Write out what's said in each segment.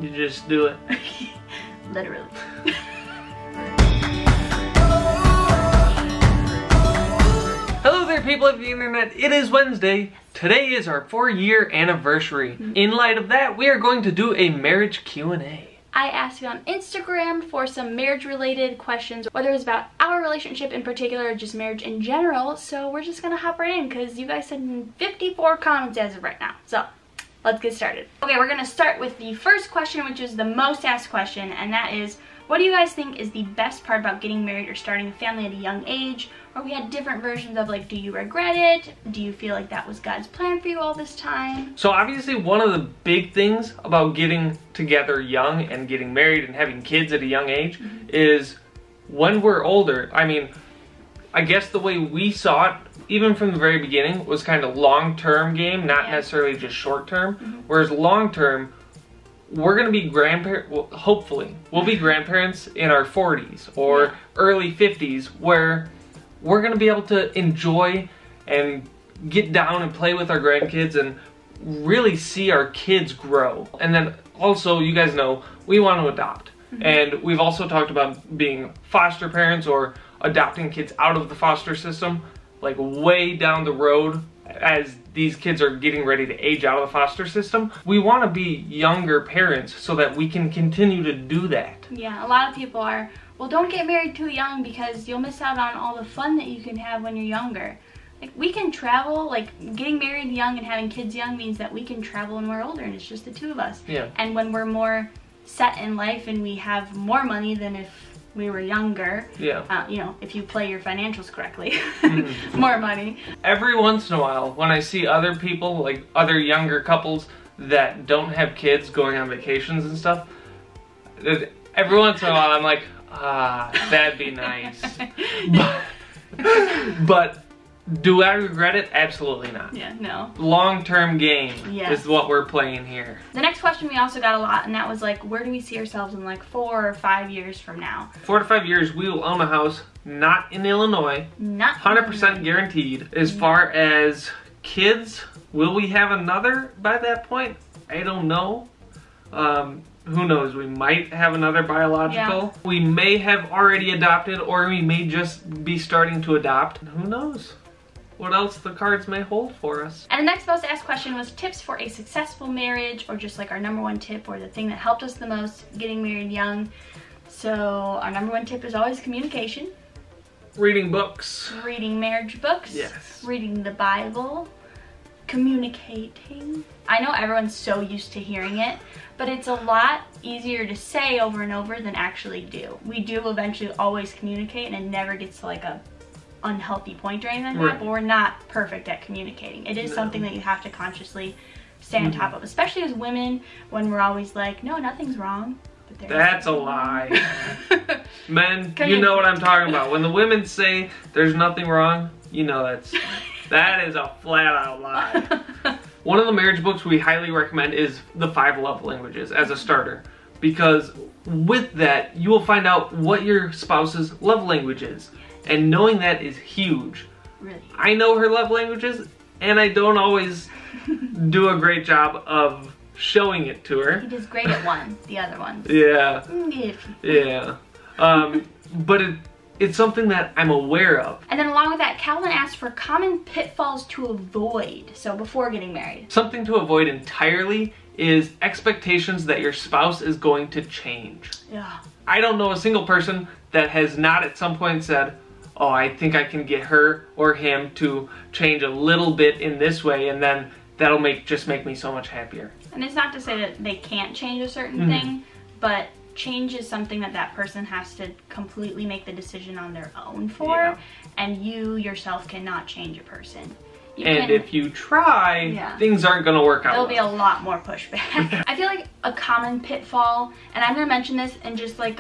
You just do it. Literally. Hello there, people of the internet. It is Wednesday. Today is our 4-year anniversary. In light of that, we are going to do a marriage Q&A. I asked you on Instagram for some marriage-related questions, whether it's about our relationship in particular or just marriage in general. So we're just gonna hop right in because you guys sent 54 comments as of right now. So let's get started. Okay, we're gonna start with the first question, which is the most asked question, and that is, what do you guys think is the best part about getting married or starting a family at a young age? Or we had different versions of like, do you regret it? Do you feel like that was God's plan for you all this time? So obviously one of the big things about getting together young and getting married and having kids at a young age is when we're older, I mean, I guess the way we saw it, even from the very beginning, was kind of long-term game, not necessarily just short-term. Whereas long-term, we're going to be grandparents, well, hopefully, we'll be grandparents in our 40s or early 50s, where we're going to be able to enjoy and get down and play with our grandkids and really see our kids grow. And then also, you guys know, we want to adopt. And we've also talked about being foster parents or adopting kids out of the foster system, like way down the road as these kids are getting ready to age out of the foster system. We want to be younger parents so that we can continue to do that. Yeah, a lot of people are, well, don't get married too young because you'll miss out on all the fun that you can have when you're younger. Like, we can travel, like getting married young and having kids young means that we can travel when we're older and it's just the two of us. Yeah. And when we're more set in life and we have more money than if we were younger, you know, if you play your financials correctly, more money. Every once in a while, when I see other people, like other younger couples that don't have kids going on vacations and stuff, every once in a while I'm like, ah, that'd be nice. But do I regret it? Absolutely not. Yeah, no. Long-term game is what we're playing here. The next question we also got a lot, and that was like, where do we see ourselves in like 4 or 5 years from now? 4 to 5 years, we will own a house not in Illinois. Not 100% guaranteed. As far as kids, will we have another by that point? I don't know. Who knows? We might have another biological. Yeah. We may have already adopted, or we may just be starting to adopt. Who knows what else the cards may hold for us. And the next most asked question was tips for a successful marriage, or just like our #1 tip or the thing that helped us the most getting married young. So our #1 tip is always communication. Reading books. Reading marriage books. Yes. Reading the Bible. Communicating. I know everyone's so used to hearing it, but it's a lot easier to say over and over than actually do. We do eventually always communicate, and it never gets to like a unhealthy point or anything like that, but we're not perfect at communicating. It is something that you have to consciously stay on top of, especially as women, when we're always like, no, nothing's wrong. But that's a lie. Men, you know what I'm talking about. When the women say there's nothing wrong, you know that is a flat out lie. One of the marriage books we highly recommend is The 5 Love Languages as a starter, because with that you will find out what your spouse's love language is, and knowing that is huge. Really? I know her love languages, and I don't always do a great job of showing it to her. He does great at one, the other one. Yeah. Yeah. But it's something that I'm aware of. And then along with that, Calvin asked for common pitfalls to avoid, so before getting married. Something to avoid entirely is expectations that your spouse is going to change. Yeah. I don't know a single person that has not at some point said, oh, I think I can get her or him to change a little bit in this way, and then that'll just make me so much happier. And it's not to say that they can't change a certain thing, but change is something that that person has to completely make the decision on their own for, and you yourself cannot change a person. If you try, things aren't going to work out. There'll be a lot more pushback. I feel like a common pitfall, and I'm going to mention this in just like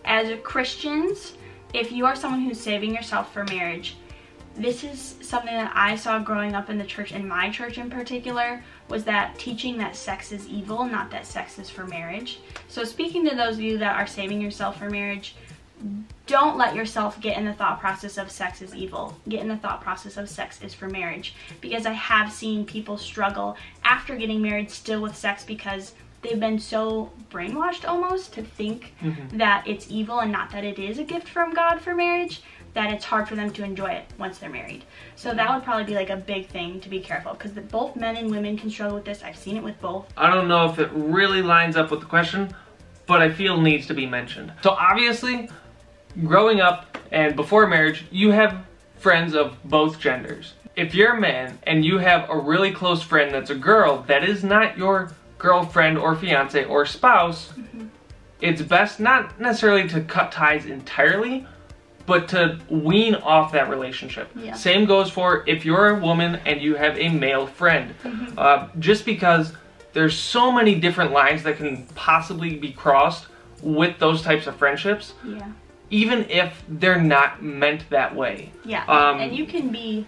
as Christians, if you are someone who's saving yourself for marriage, this is something that I saw growing up in the church, in my church in particular, was that teaching that sex is evil, not that sex is for marriage. So speaking to those of you that are saving yourself for marriage, don't let yourself get in the thought process of sex is evil. Get in the thought process of sex is for marriage. Because I have seen people struggle after getting married still with sex because they've been so brainwashed almost to think that it's evil and not that it is a gift from God for marriage, that it's hard for them to enjoy it once they're married. So that would probably be like a big thing to be careful, because both men and women can struggle with this. I've seen it with both. I don't know if it really lines up with the question, but I feel needs to be mentioned. So obviously, growing up and before marriage, you have friends of both genders. If you're a man and you have a really close friend that's a girl that is not your girlfriend or fiance or spouse, it's best not necessarily to cut ties entirely, but to wean off that relationship. Yeah. Same goes for if you're a woman and you have a male friend. Just because there's so many different lines that can possibly be crossed with those types of friendships, even if they're not meant that way. And you can be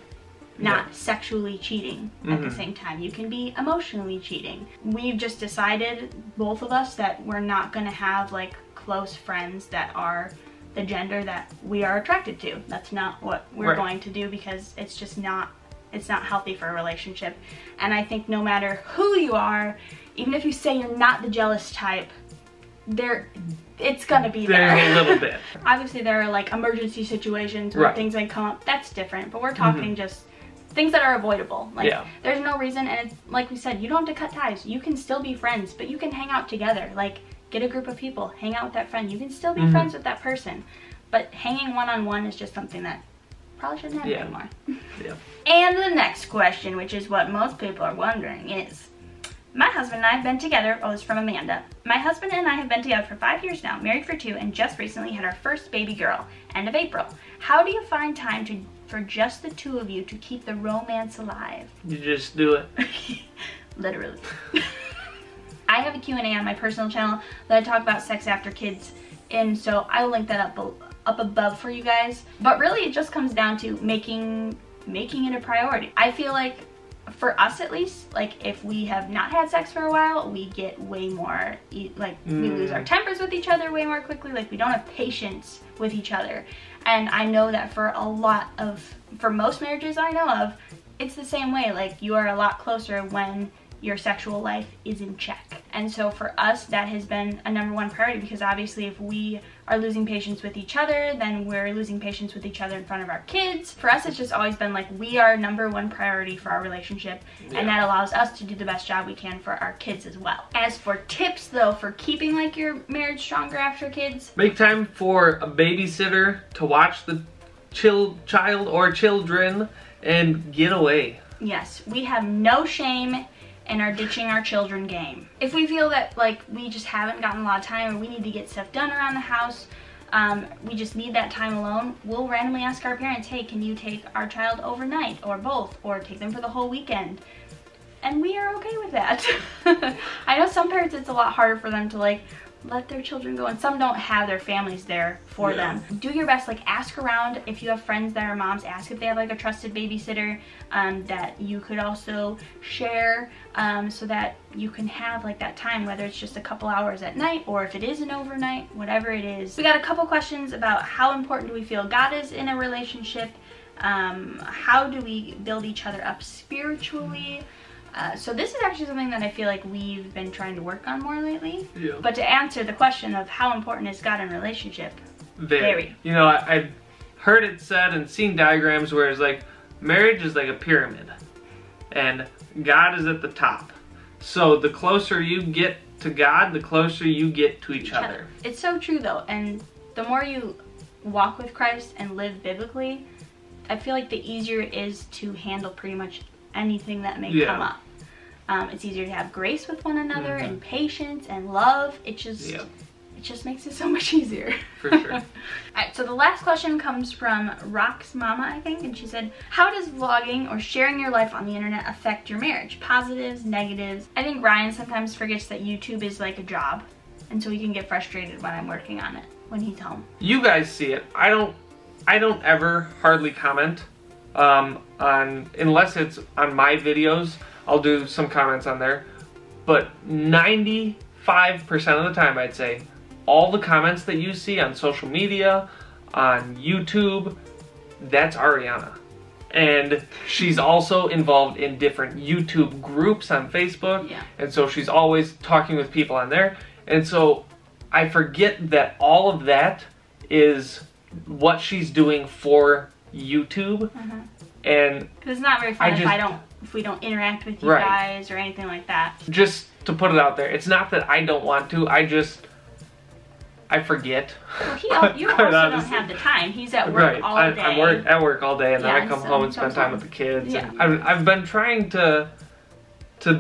not sexually cheating at the same time. You can be emotionally cheating. We've just decided, both of us, that we're not going to have like close friends that are the gender that we are attracted to. That's not what we're going to do, because it's just not, it's not healthy for a relationship. And I think no matter who you are, even if you say you're not the jealous type, it's gonna be there. A little bit. Obviously there are like emergency situations where things like come up, that's different, but we're talking just things that are avoidable. Like there's no reason, and it's like we said, you don't have to cut ties. You can still be friends, but you can hang out together. Like, get a group of people, hang out with that friend. You can still be friends with that person, but hanging one-on-one is just something that probably shouldn't happen anymore. And the next question, which is what most people are wondering, is, my husband and I have been together, this is from Amanda. My husband and I have been together for 5 years now, married for 2, and just recently had our first baby girl, end of April. How do you find time for just the two of you to keep the romance alive? You just do it. Literally. I have a Q&A on my personal channel that I talk about sex after kids, and so I will link that up above for you guys. But really it just comes down to making it a priority. I feel like, for us at least, like if we have not had sex for a while, we get way more, like we lose our tempers with each other way more quickly. Like we don't have patience with each other. And I know that for most marriages I know of, it's the same way. Like you are a lot closer when your sexual life is in check. And so for us, that has been a #1 priority, because obviously if we are losing patience with each other, then we're losing patience with each other in front of our kids. For us, it's just always been like, we are #1 priority for our relationship, and that allows us to do the best job we can for our kids as well. As for tips though, for keeping like your marriage stronger after kids, make time for a babysitter to watch the child or children and get away. Yes, we have no shame in our ditching our children game. If we feel that like we just haven't gotten a lot of time, or we need to get stuff done around the house, we just need that time alone, we'll randomly ask our parents, hey, can you take our child overnight, or both, or take them for the whole weekend? And we are okay with that. I know some parents, it's a lot harder for them to like let their children go, and some don't have their families there for them. Do your best, like ask around. If you have friends that are moms, ask if they have like a trusted babysitter that you could also share, so that you can have like that time, whether it's just a couple hours at night or if it is an overnight, whatever it is. We got a couple questions about how important do we feel God is in a relationship, how do we build each other up spiritually. So this is actually something that I feel like we've been trying to work on more lately. But to answer the question of how important is God in a relationship, very. You know, I've heard it said and seen diagrams where it's like, marriage is like a pyramid, and God is at the top. So the closer you get to God, the closer you get to each other. It's so true though, and the more you walk with Christ and live biblically, I feel like the easier it is to handle pretty much anything that may come up. It's easier to have grace with one another and patience and love. It just makes it so much easier. For sure. Alright, so the last question comes from Rock's Mama, I think, and she said, how does vlogging or sharing your life on the internet affect your marriage? Positives, negatives? I think Ryan sometimes forgets that YouTube is like a job, and so he can get frustrated when I'm working on it when he's home. You guys see it. I don't ever hardly comment unless it's on my videos. I'll do some comments on there, but 95% of the time, I'd say, all the comments that you see on social media, on YouTube, that's Arianna. And she's also involved in different YouTube groups on Facebook. Yeah. And so she's always talking with people on there. And so I forget that all of that is what she's doing for YouTube. And because it's not very fun if we don't interact with you guys or anything like that. Just to put it out there, it's not that I don't want to, I forget. Well, you also don't have the time. He's at work all day. I'm at work all day, and then I come home and spend time with the kids. Yeah. I've been trying to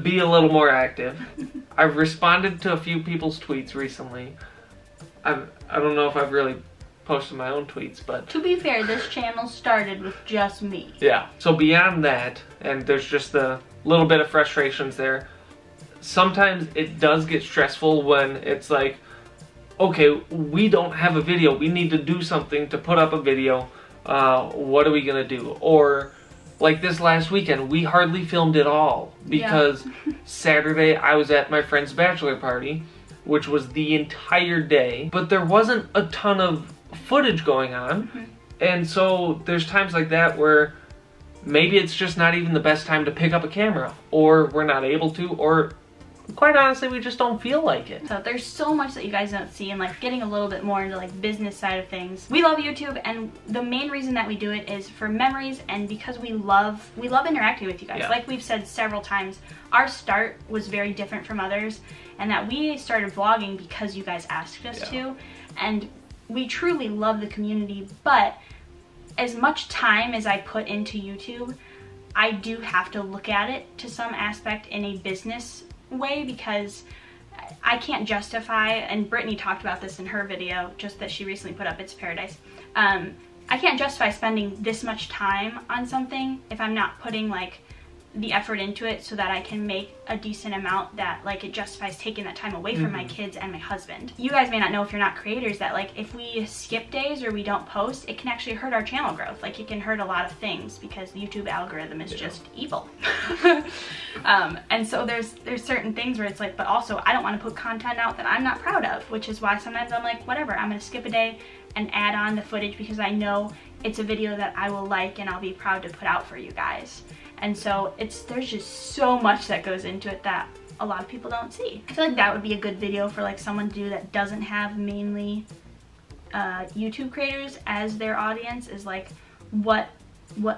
be a little more active. I've responded to a few people's tweets recently. I don't know if I've really posted my own tweets, but... To be fair, this channel started with just me. Yeah. So beyond that, and there's just a little bit of frustrations there, sometimes it does get stressful when it's like, okay, we don't have a video. We need to do something to put up a video. What are we gonna do? Or like this last weekend, we hardly filmed at all because Saturday I was at my friend's bachelor party, which was the entire day, but there wasn't a ton of footage going on. And so there's times like that where maybe it's just not even the best time to pick up a camera, or we're not able to, or quite honestly, we just don't feel like it. So there's so much that you guys don't see, and like getting a little bit more into like business side of things. We love YouTube, and the main reason that we do it is for memories and because we love interacting with you guys. Like we've said several times, our start was very different from others, and that we started vlogging because you guys asked us to, and we truly love the community. But as much time as I put into YouTube, I do have to look at it to some aspect in a business way, because I can't justify, and Brittany talked about this in her video just that she recently put up, It's Paradise. I can't justify spending this much time on something if I'm not putting like the effort into it so that I can make a decent amount that like it justifies taking that time away from my kids and my husband. You guys may not know if you're not creators that like if we skip days or we don't post, it can actually hurt our channel growth. Like it can hurt a lot of things because the YouTube algorithm is just evil. And so there's certain things where it's like, but also I don't want to put content out that I'm not proud of, which is why sometimes I'm like, whatever, I'm gonna skip a day and add on the footage because I know it's a video that I will like and I'll be proud to put out for you guys. And so there's just so much that goes into it that a lot of people don't see. I feel like that would be a good video for like someone to do that doesn't have mainly YouTube creators as their audience, is like what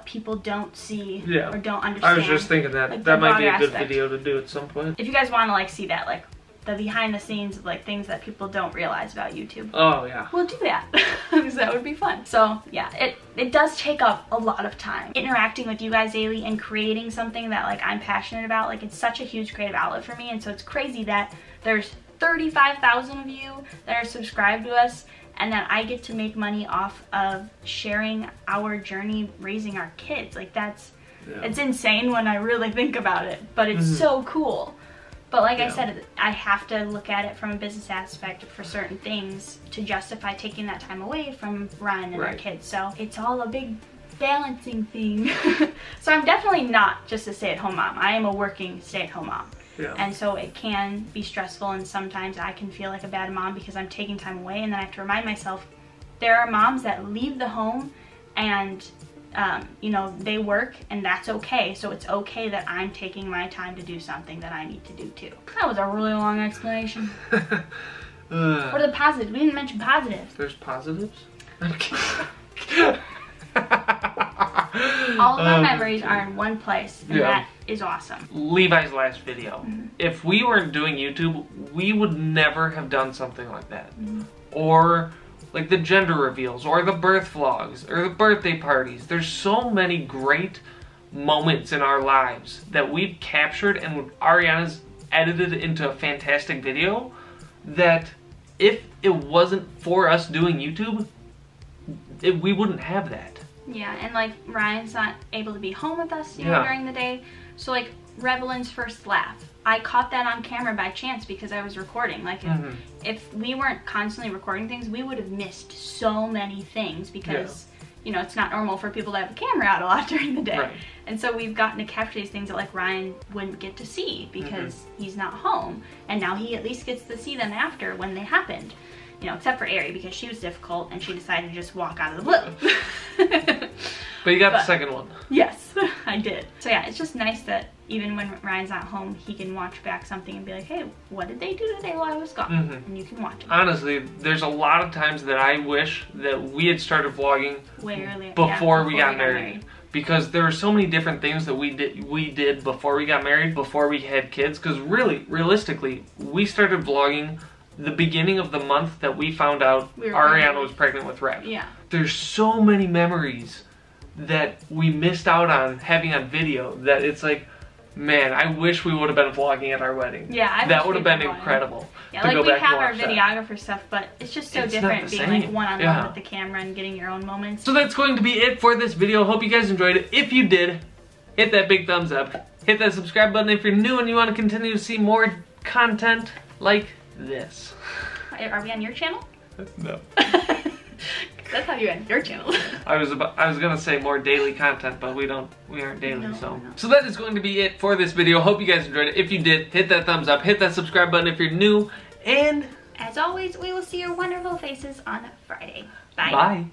people don't see or don't understand. I was just thinking that like, that might be a good video to do at some point. If you guys want to like see that, like the behind the scenes of like things that people don't realize about YouTube. Oh yeah. We'll do that because that would be fun. So yeah, it does take up a lot of time. Interacting with you guys daily and creating something that like I'm passionate about, like it's such a huge creative outlet for me, and so it's crazy that there's 35,000 of you that are subscribed to us and that I get to make money off of sharing our journey raising our kids. Like it's insane when I really think about it, but it's so cool. But like I said, I have to look at it from a business aspect for certain things to justify taking that time away from Ryan and our kids. So it's all a big balancing thing. So I'm definitely not just a stay-at-home mom. I am a working stay-at-home mom. Yeah. And so it can be stressful, and sometimes I can feel like a bad mom because I'm taking time away, and then I have to remind myself there are moms that leave the home and you know, they work, and that's okay. So it's okay that I'm taking my time to do something that I need to do too. That was a really long explanation. What are the positives? We didn't mention positives. There's positives? All of our memories are in one place, and that is awesome. Levi's last video. If we weren't doing YouTube, we would never have done something like that. Or like the gender reveals, or the birth vlogs, or the birthday parties. There's so many great moments in our lives that we've captured, and Ariana's edited into a fantastic video, that if it wasn't for us doing YouTube, we wouldn't have that. Yeah, and like Ryan's not able to be home with us, you know, during the day. So like Revelynne's first laugh, I caught that on camera by chance because I was recording. Like if we weren't constantly recording things, we would have missed so many things because you know, it's not normal for people to have a camera out a lot during the day. And so we've gotten to capture these things that like Ryan wouldn't get to see because he's not home, and now he at least gets to see them after when they happened. You know, except for Aerilee because she was difficult and she decided to just walk out of the blue. But you got the second one. Yes, I did. So yeah, it's just nice that even when Ryan's not home, he can watch back something and be like, hey, what did they do today while I was gone? And you can watch it. Honestly, there's a lot of times that I wish that we had started vlogging way earlier, before we got married. Because there were so many different things that we did before we got married, before we had kids. Because really, realistically, we started vlogging the beginning of the month that we found out Arianna was pregnant with Rev. Yeah. There's so many memories that we missed out on having on video that it's like, man, I wish we would have been vlogging at our wedding. Yeah, that would have been incredible. Yeah, like we have our videographer stuff, but it's just so different being like one-on-one with the camera and getting your own moments. So that's going to be it for this video. Hope you guys enjoyed it. If you did, hit that big thumbs up. Hit that subscribe button if you're new and you want to continue to see more content like this. Are we on your channel? No. That's how you end your channel. I was gonna say more daily content, but we aren't daily, so. So that is going to be it for this video. Hope you guys enjoyed it. If you did, hit that thumbs up, hit that subscribe button if you're new, and as always, we will see your wonderful faces on Friday. Bye. Bye.